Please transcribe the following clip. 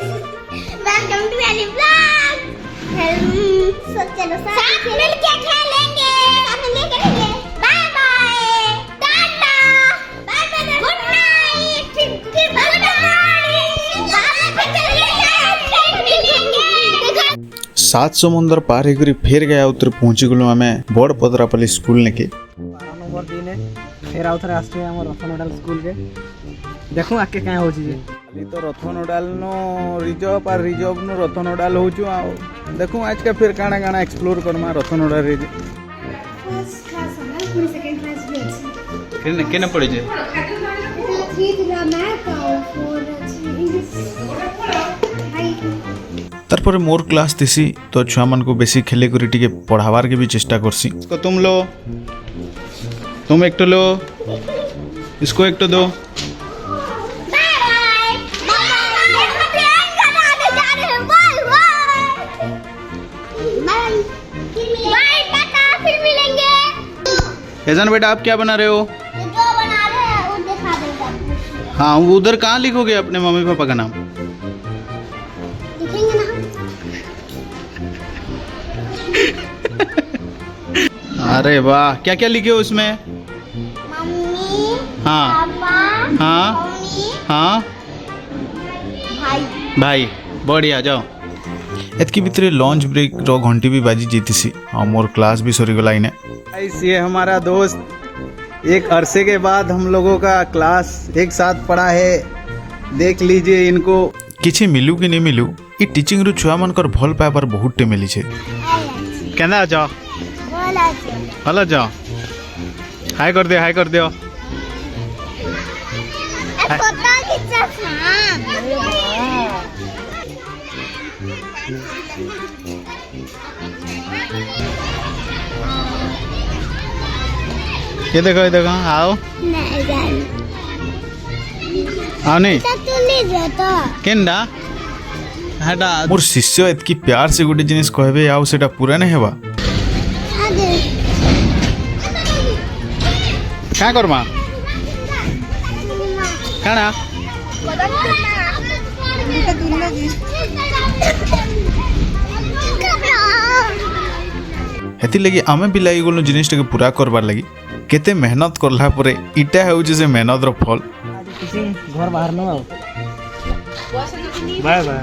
Welcome to any blog. चलो साथ मिलके खेलेंगे, साथ मिलके करेंगे। Bye bye, tata, bye bye, good night, फिर गुड मॉर्निंग। फिर खेलेंगे। 7 समुंदर पार होकर फेर गया उतर पहुंची गलु आम बड़ पदरापल्ली स्कूल नेके। नंबर 3 फेर आउ थे आसटे हम रथनोडाल स्कूल के देखूँ आके क्या हो खाली तो रथनोडाल नो रिजर्व और रिजर्व नो रथनोडाल होचु आ देखूँ आज का फिर काना काना एक्सप्लोर करमा रथनोडाल रे फर्स्ट क्लास है, पूरी सेकंड क्लास भी अच्छी। केने पड़े जे 3 दिला मैथ और 4 इंग्लिश। तारपर मोर क्लास थी तो छुआ मन को बेसी खेले करी टिके पढ़ावार के भी चेष्टा करसी। इसको तुम लो, तुम एक तो लो, इसको एक तो दो। एजन बेटा आप क्या बना रहे हो? हाँ वो उधर कहाँ लिखोगे अपने मम्मी पापा का नाम? अरे वाह, क्या क्या लिखे हो उसमें? मम्मी, हाँ पापा, हाँ मम्मी, हाँ भाई। भाई बढ़िया, जाओ। एतकी भितर लंच ब्रेक रो घंटी भी बाजी जीतीसी और मोर क्लास भी सरी गला इने। गाइस ये हमारा दोस्त, एक अरसे के बाद हम लोगों का क्लास एक साथ पढ़ा है। देख लीजिए इनको। किछि मिलू कि नहीं मिलू ई टीचिंग रु छुआ मन कर भल पाइबार बहुत टे मिली छे। कहना जाओ, हेलो जाओ, हाय कर दियो, हाय कर दियो। ये देखो, ये देखो, आओ आओ नहीं केनडा हेटा मोर शिष्य एतकी प्यार से गोटे जिनिस कहबे आउ सेटा पूरा नहीं हेबा। क्या करमा काना हेति लगी आमे भी लगी गलु जिनिस के पूरा करबार लगी केते मेहनत करला परे इटा हेउजे से मेहनत रो फल। घर बाहर न बाय बाय।